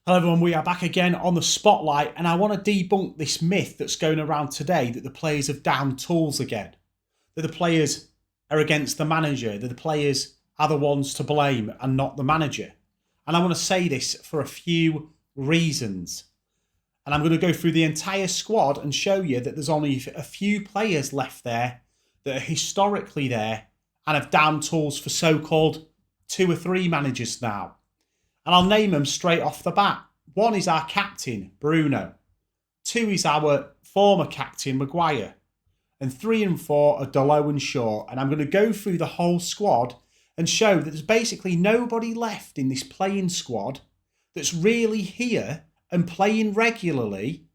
Hello everyone, we are back again on the spotlight, and I want to debunk this myth that's going around today that the players have down tools again. That the players are against the manager, that the players are the ones to blame and not the manager. And I want to say this for a few reasons. And I'm going to go through the entire squad and show you that there's only a few players left there that are historically there and have down tools for so-called 2 or 3 managers now. And I'll name them straight off the bat. 1 is our captain, Bruno. 2 is our former captain, Maguire. And 3 and 4 are Delo and Shaw. And I'm going to go through the whole squad and show that there's basically nobody left in this playing squad that's really here and playing regularly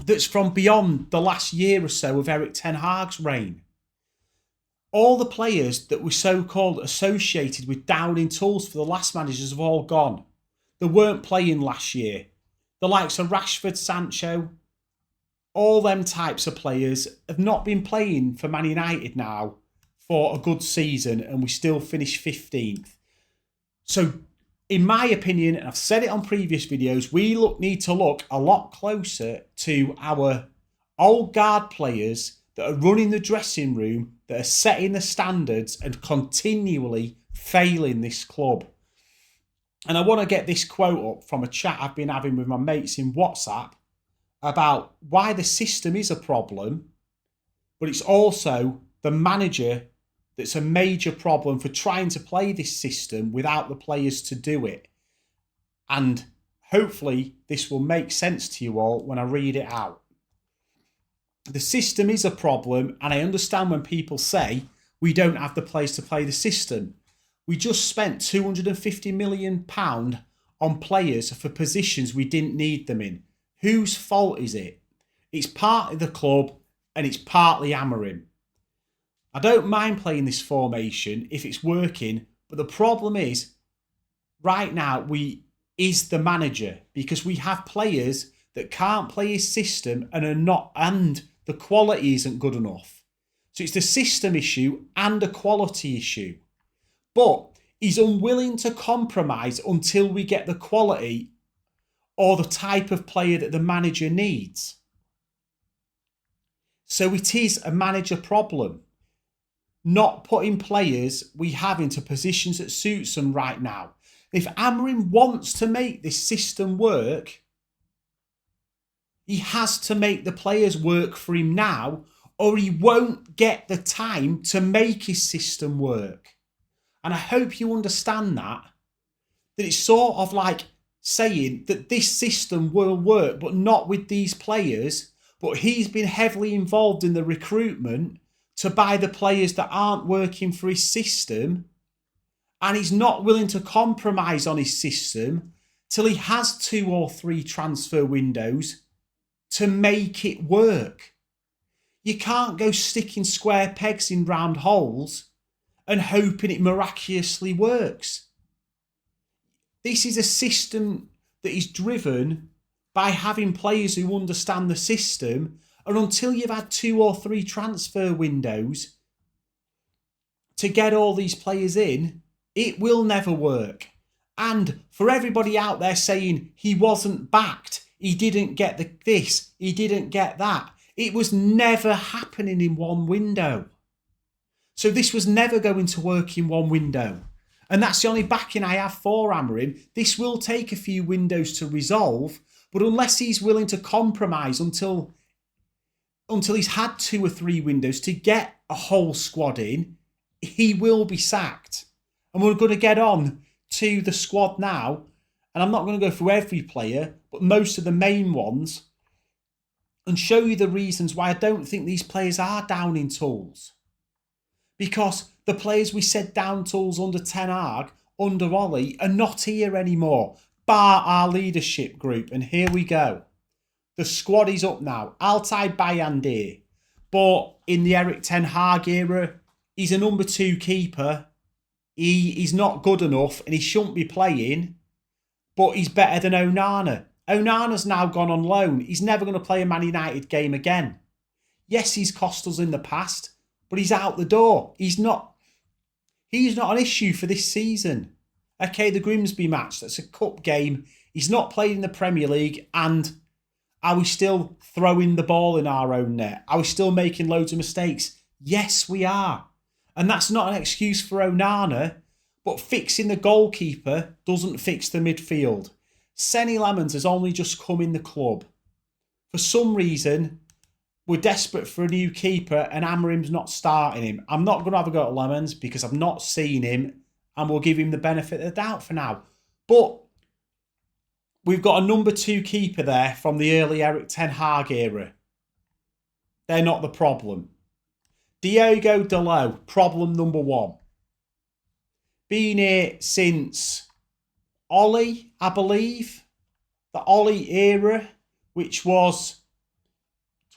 that's from beyond the last year or so of Erik ten Hag's reign. All the players that were so-called associated with downing tools for the last managers have all gone. They weren't playing last year. The likes of Rashford, Sancho, all them types of players have not been playing for Man United now for a good season, and we still finished 15th. So, in my opinion, and I've said it on previous videos, we need to look a lot closer to our old guard players that are running the dressing room, that are setting the standards and continually failing this club. And I want to get this quote up from a chat I've been having with my mates in WhatsApp about why the system is a problem, but it's also the manager that's a major problem for trying to play this system without the players to do it. And hopefully this will make sense to you all when I read it out. The system is a problem, and I understand when people say we don't have the players to play the system. We just spent £250 million on players for positions we didn't need them in. Whose fault is it? It's partly the club and it's partly Amorim. I don't mind playing this formation if it's working, but the problem is right now is the manager, because we have players that can't play his system and the quality isn't good enough. So it's the system issue and a quality issue. But he's unwilling to compromise until we get the quality or the type of player that the manager needs. So it is a manager problem. Not putting players we have into positions that suits them right now. If Amorim wants to make this system work, he has to make the players work for him now, or he won't get the time to make his system work. And I hope you understand that it's sort of like saying that this system will work, but not with these players. But he's been heavily involved in the recruitment to buy the players that aren't working for his system. And he's not willing to compromise on his system till he has 2 or 3 transfer windows to make it work. You can't go sticking square pegs in round holes and hoping it miraculously works. This is a system that is driven by having players who understand the system, and until you've had 2 or 3 transfer windows to get all these players in, it will never work. And for everybody out there saying he wasn't backed, he didn't get this, he didn't get that, it was never happening in one window. So this was never going to work in one window. And that's the only backing I have for Amorim. This will take a few windows to resolve, but unless he's willing to compromise until he's had 2 or 3 windows to get a whole squad in, he will be sacked. And we're going to get on to the squad now. And I'm not going to go through every player, but most of the main ones, and show you the reasons why I don't think these players are down in tools. Because the players we said down tools under Ten Hag, under Ollie, are not here anymore, bar our leadership group. And here we go. The squad is up now. Altay Bayandeh. But in the Erik ten Hag era, he's a number 2 keeper. He's not good enough and he shouldn't be playing. But he's better than Onana. Onana's now gone on loan. He's never going to play a Man United game again. Yes, he's cost us in the past, but he's out the door. He's not an issue for this season. Okay, the Grimsby match, that's a cup game. He's not played in the Premier League, and are we still throwing the ball in our own net? Are we still making loads of mistakes? Yes, we are. And that's not an excuse for Onana, but fixing the goalkeeper doesn't fix the midfield. Senny Lemons has only just come in the club. For some reason, we're desperate for a new keeper and Amorim's not starting him. I'm not going to have a go at Lemons because I've not seen him, and we'll give him the benefit of the doubt for now. But we've got a number 2 keeper there from the early Eric Ten Hag era. They're not the problem. Diogo Dalot, problem number 1. Been here since Ollie, I believe. The Ollie era, which was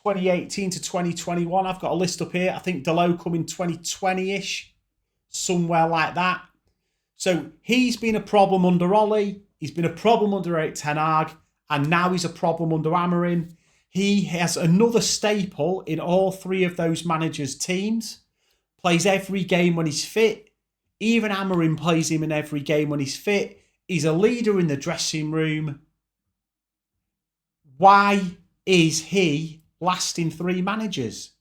2018 to 2021. I've got a list up here. I think Dalot come in 2020-ish, somewhere like that. So he's been a problem under Ollie. He's been a problem under Eric Ten Hag, and now he's a problem under Amorim. He has another staple in all 3 of those managers' teams. Plays every game when he's fit. Even Amorim plays him in every game when he's fit. He's a leader in the dressing room. Why is he lasting 3 managers?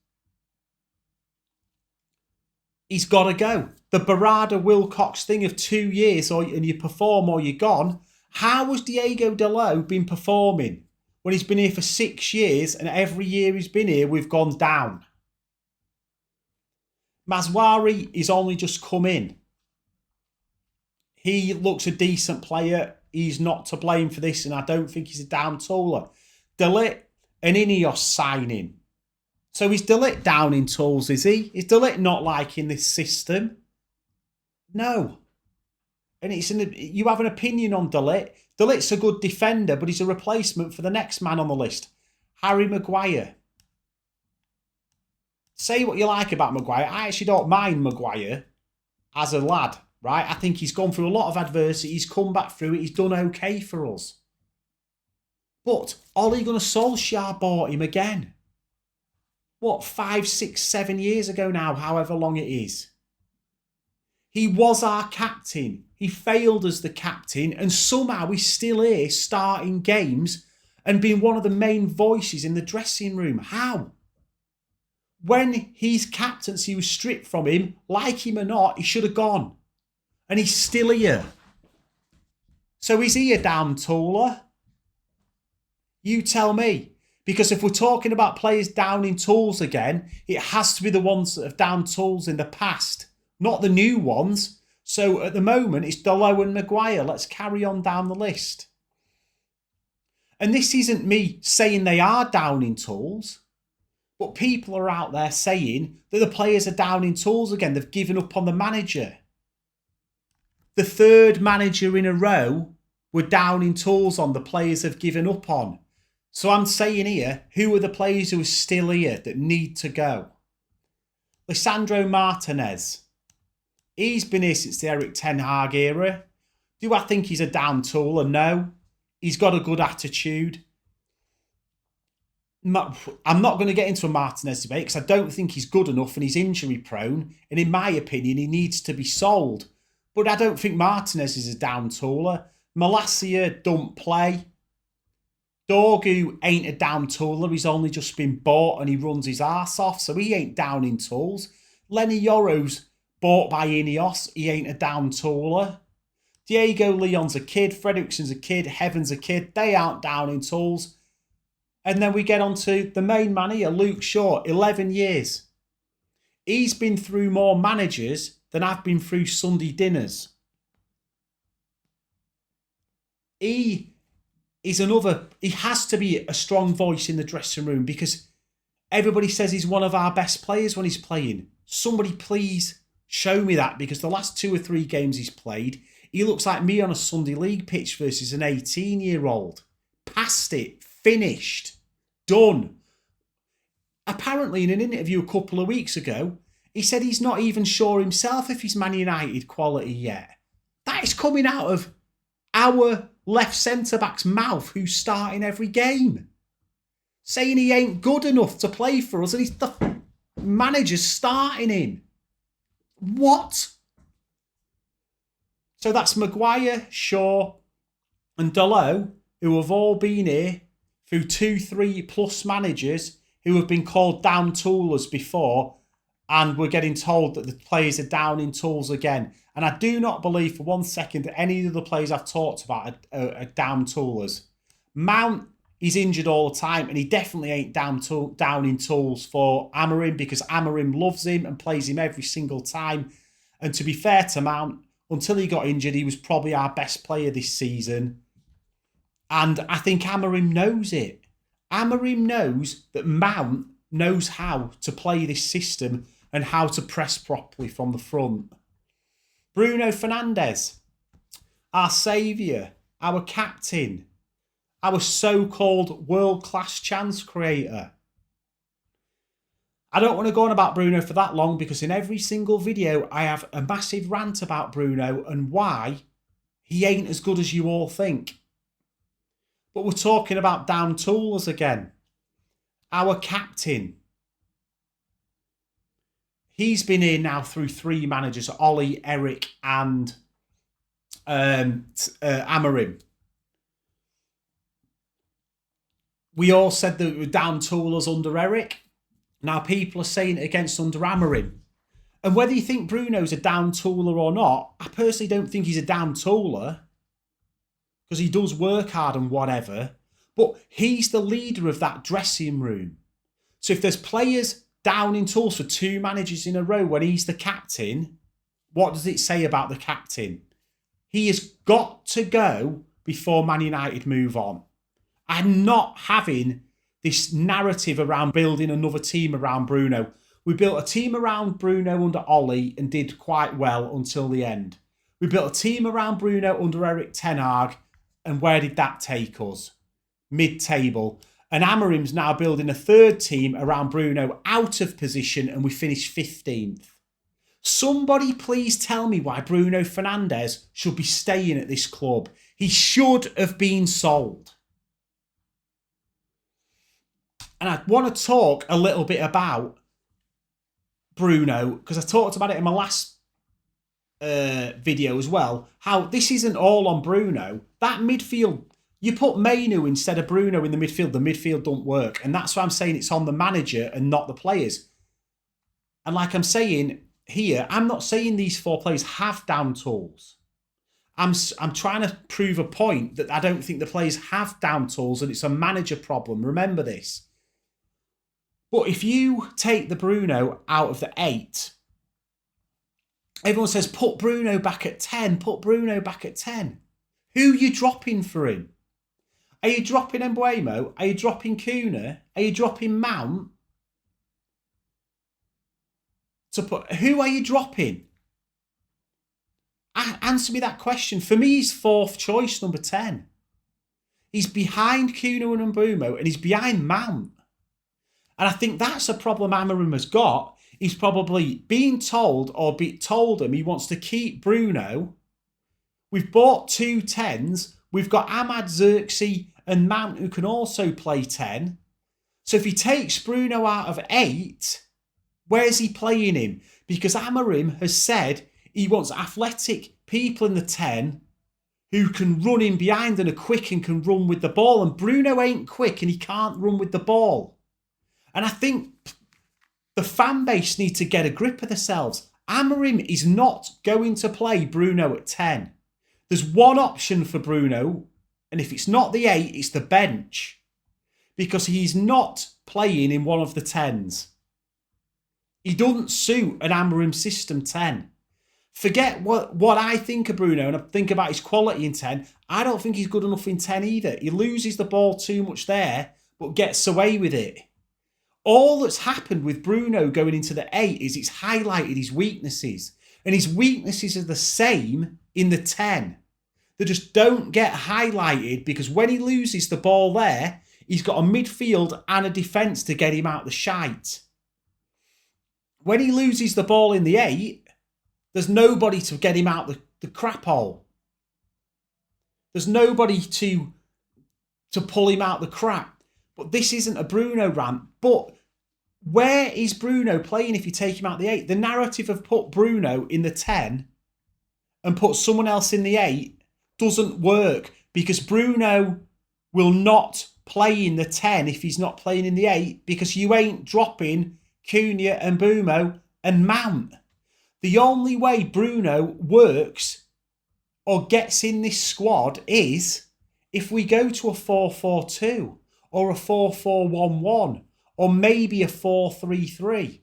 He's got to go. The Barada Wilcox thing of 2 years and you perform or you're gone. How has Diogo Dalot been performing when he's been here for 6 years and every year he's been here we've gone down? Mazwari is only just come in. He looks a decent player. He's not to blame for this, and I don't think he's a down tooler. De Ligt, an Ineos signing. So is De Ligt down in tools, is he? Is De Ligt not liking this system? No. And you have an opinion on De Ligt. De Ligt's a good defender, but he's a replacement for the next man on the list, Harry Maguire. Say what you like about Maguire. I actually don't mind Maguire as a lad, right? I think he's gone through a lot of adversity. He's come back through it. He's done okay for us. But Ole Gunnar Solskjaer bought him again. What, 5, 6, 7 years ago now, however long it is. He was our captain. He failed as the captain, and somehow he's still here starting games and being one of the main voices in the dressing room. How? When his captaincy was stripped from him, like him or not, he should have gone. And he's still here. So is he a damn tooler? You tell me. Because if we're talking about players down in tools again, it has to be the ones that have down tools in the past, not the new ones. So at the moment, it's Dalot and Maguire. Let's carry on down the list. And this isn't me saying they are down in tools, but people are out there saying that the players are down in tools again. They've given up on the manager. The 3rd manager in a row we're down in tools on, the players have given up on. So I'm saying here, who are the players who are still here that need to go? Lisandro Martinez. He's been here since the Eric Ten Hag era. Do I think he's a down tooler? No. He's got a good attitude. I'm not going to get into a Martinez debate because I don't think he's good enough and he's injury prone. And in my opinion, he needs to be sold. But I don't think Martinez is a down tooler. Malacia don't play. Dorgu ain't a down tooler. He's only just been bought and he runs his arse off, so he ain't down in tools. Lenny Yoro's bought by Ineos. He ain't a down tooler. Diego Leon's a kid. Fredrickson's a kid. Heaven's a kid. They aren't down in tools. And then we get on to the main man here, Luke Shaw, 11 years. He's been through more managers than I've been through Sunday dinners. He has to be a strong voice in the dressing room because everybody says he's one of our best players when he's playing. Somebody please show me that, because the last 2 or 3 games he's played, he looks like me on a Sunday league pitch versus an 18-year-old. Past it, finished, done. Apparently in an interview a couple of weeks ago, he said he's not even sure himself if he's Man United quality yet. That is coming out of our left centre-back's mouth who's starting every game. Saying he ain't good enough to play for us and he's the manager's starting him. What? So that's Maguire, Shaw and Dalot, who have all been here through 2-3 plus managers who have been called down toolers before, and we're getting told that the players are down in tools again. And I do not believe for 1 second that any of the players I've talked about are down toolers. Mount is injured all the time, and he definitely ain't down in tools for Amorim, because Amorim loves him and plays him every single time. And to be fair to Mount, until he got injured, he was probably our best player this season. And I think Amorim knows it. Amorim knows that Mount knows how to play this system and how to press properly from the front. Bruno Fernandes, our saviour, our captain, our so-called world-class chance creator. I don't want to go on about Bruno for that long, because in every single video I have a massive rant about Bruno and why he ain't as good as you all think. But we're talking about down toolers again. Our captain. He's been here now through 3 managers, Ollie, Eric and Amorim. We all said that we were down toolers under Eric. Now people are saying it against under Amorim. And whether you think Bruno's a down tooler or not, I personally don't think he's a down tooler, because he does work hard and whatever. But he's the leader of that dressing room. So if there's players down in tools for 2 managers in a row when he's the captain, what does it say about the captain? He has got to go before Man United move on. I'm not having this narrative around building another team around Bruno. We built a team around Bruno under Ollie and did quite well until the end. We built a team around Bruno under Eric Ten Hag, and where did that take us? Mid-table. And Amorim's now building a 3rd team around Bruno out of position, and we finished 15th. Somebody please tell me why Bruno Fernandes should be staying at this club. He should have been sold. And I want to talk a little bit about Bruno, because I talked about it in my last video as well, how this isn't all on Bruno. That midfield, you put Mainu instead of Bruno in the midfield don't work. And that's why I'm saying it's on the manager and not the players. And like I'm saying here, I'm not saying these 4 players have down tools. I'm trying to prove a point that I don't think the players have down tools and it's a manager problem. Remember this. But if you take the Bruno out of the 8, everyone says, put Bruno back at 10, put Bruno back at 10. Who are you dropping for him? Are you dropping Mbuemo? Are you dropping Kuna? Are you dropping Mount? Who are you dropping? Answer me that question. For me, he's 4th choice, number 10. He's behind Kuna and Mbuemo, and he's behind Mount. And I think that's a problem Amorim has got. He's probably being told or told him he wants to keep Bruno. We've bought 2 10s. We've got Ahmad, Xerxes and Mount who can also play 10. So if he takes Bruno out of 8, where's he playing him? Because Amorim has said he wants athletic people in the 10 who can run in behind and are quick and can run with the ball. And Bruno ain't quick and he can't run with the ball. And I think the fan base need to get a grip of themselves. Amorim is not going to play Bruno at 10. There's one option for Bruno, and if it's not the 8, it's the bench. Because he's not playing in one of the 10s. He doesn't suit an Amorim system 10. Forget what I think of Bruno and I think about his quality in 10. I don't think he's good enough in 10 either. He loses the ball too much there, but gets away with it. All that's happened with Bruno going into the 8 is it's highlighted his weaknesses. And his weaknesses are the same in the 10. They just don't get highlighted because when he loses the ball there, he's got a midfield and a defence to get him out the shite. When he loses the ball in the 8, there's nobody to get him out the crap hole. There's nobody to pull him out the crap. But this isn't a Bruno rant. But where is Bruno playing if you take him out the 8? The narrative have put Bruno in the 10 and put someone else in the 8 doesn't work, because Bruno will not play in the 10 if he's not playing in the 8, because you ain't dropping Cunha and Bumo and Mount. The only way Bruno works or gets in this squad is if we go to a 4-4-2 or a 4-4-1-1 or maybe a 4-3-3.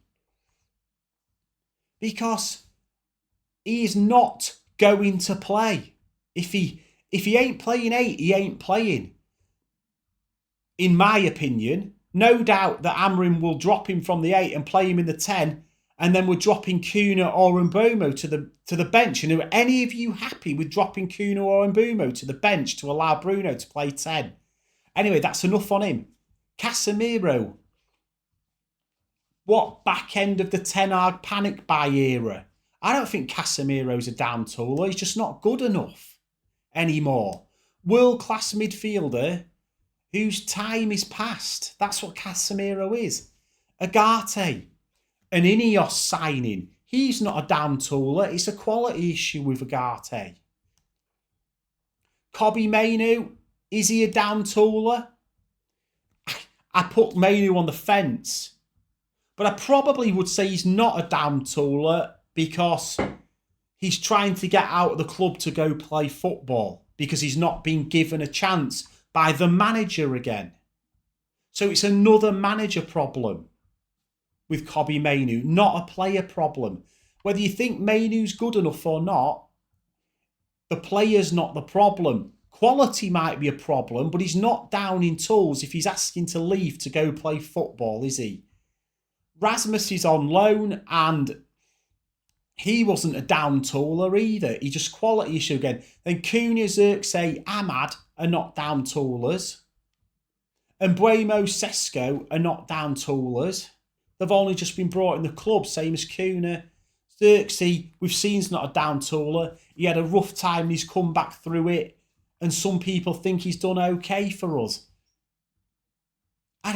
Because he is not going to play. If he ain't playing 8, he ain't playing. In my opinion, no doubt that Amorim will drop him from the 8 and play him in the 10, and then we're dropping Cunha or Mbomo to the bench. And are any of you happy with dropping Cunha or Mbomo to the bench to allow Bruno to play 10? Anyway, that's enough on him. Casemiro. What back end of the Ten Hag panic buy era? I don't think Casemiro's a damn tool. He's just not good enough anymore. World-class midfielder whose time is past. That's what Casemiro is. Agate, an Ineos signing. He's not a damn tooler. It's a quality issue with Agate. Kobbie Mainoo, is he a damn tooler? I put Mainoo on the fence. But I probably would say he's not a damn tooler because he's trying to get out of the club to go play football because he's not been given a chance by the manager again. So it's another manager problem with Kobbie Mainoo, not a player problem. Whether you think Mainoo's good enough or not, the player's not the problem. Quality might be a problem, but he's not down in tools if he's asking to leave to go play football, is he? Rasmus is on loan and he wasn't a down tooler either. He just quality issue again. Then Cunha, Xerxes, Ahmad are not down toolers. And Buemo, Sesko are not down toolers. They've only just been brought in the club, same as Cunha. Xerxes, we've seen is not a down tooler. He had a rough time and he's come back through it. And some people think he's done okay for us.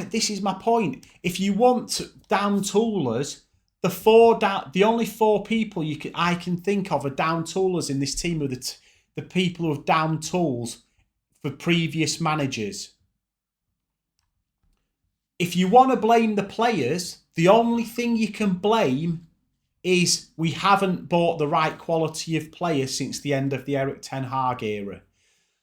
This is my point. If you want down toolers, the only 4 people I can think of are down toolers in this team are the people who have down tools for previous managers. If you want to blame the players, the only thing you can blame is we haven't bought the right quality of players since the end of the Erik Ten Hag era.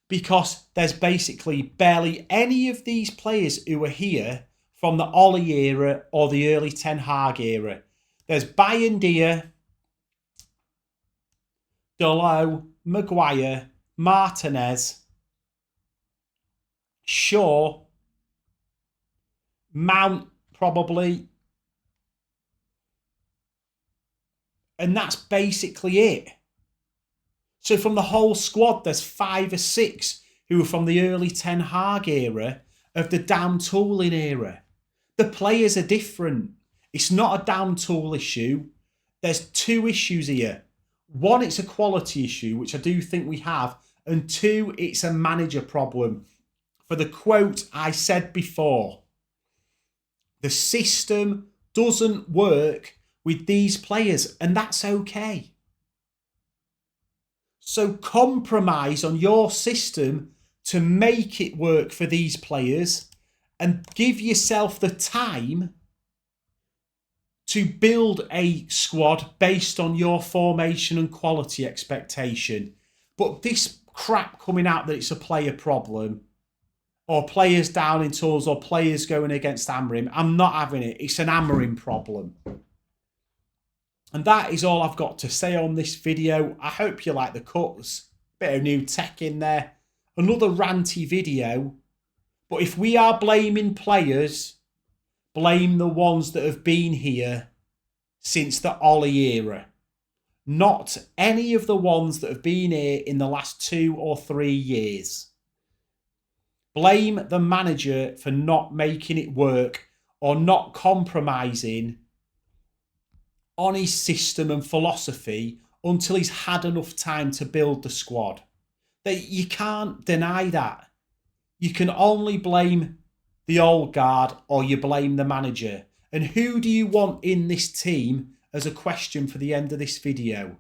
Because there's basically barely any of these players who are here from the Ollie era or the early Ten Hag era. There's Bayendier, Dalot, Maguire, Martinez, Shaw, Mount probably. And that's basically it. So from the whole squad, there's 5 or 6 who are from the early Ten Hag era of the damn tooling era. The players are different. It's not a damn tool issue. There's 2 issues here. 1, it's a quality issue, which I do think we have. And 2, it's a manager problem. For the quote I said before, the system doesn't work with these players, and that's okay. So compromise on your system to make it work for these players and give yourself the time to build a squad based on your formation and quality expectation. But this crap coming out that it's a player problem or players down in tools or players going against Amorim, I'm not having it. It's an Amorim problem. And that is all I've got to say on this video. I hope you like the cuts. Bit of new tech in there. Another ranty video. But if we are blaming players, blame the ones that have been here since the Ollie era. Not any of the ones that have been here in the last 2 or 3 years. Blame the manager for not making it work or not compromising on his system and philosophy until he's had enough time to build the squad. You can't deny that. You can only blame the old guard or you blame the manager. And who do you want in this team as a question for the end of this video?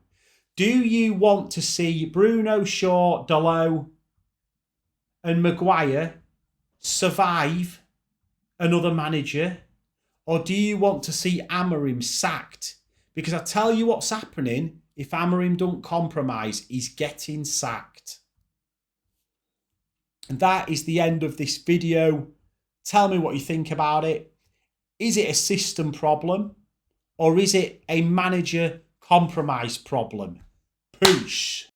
Do you want to see Bruno, Shaw, Dalot and Maguire survive another manager? Or do you want to see Amorim sacked? Because I tell you what's happening if Amorim don't compromise, he's getting sacked. And that is the end of this video. Tell me what you think about it. Is it a system problem? Or is it a manager compromise problem? Peace.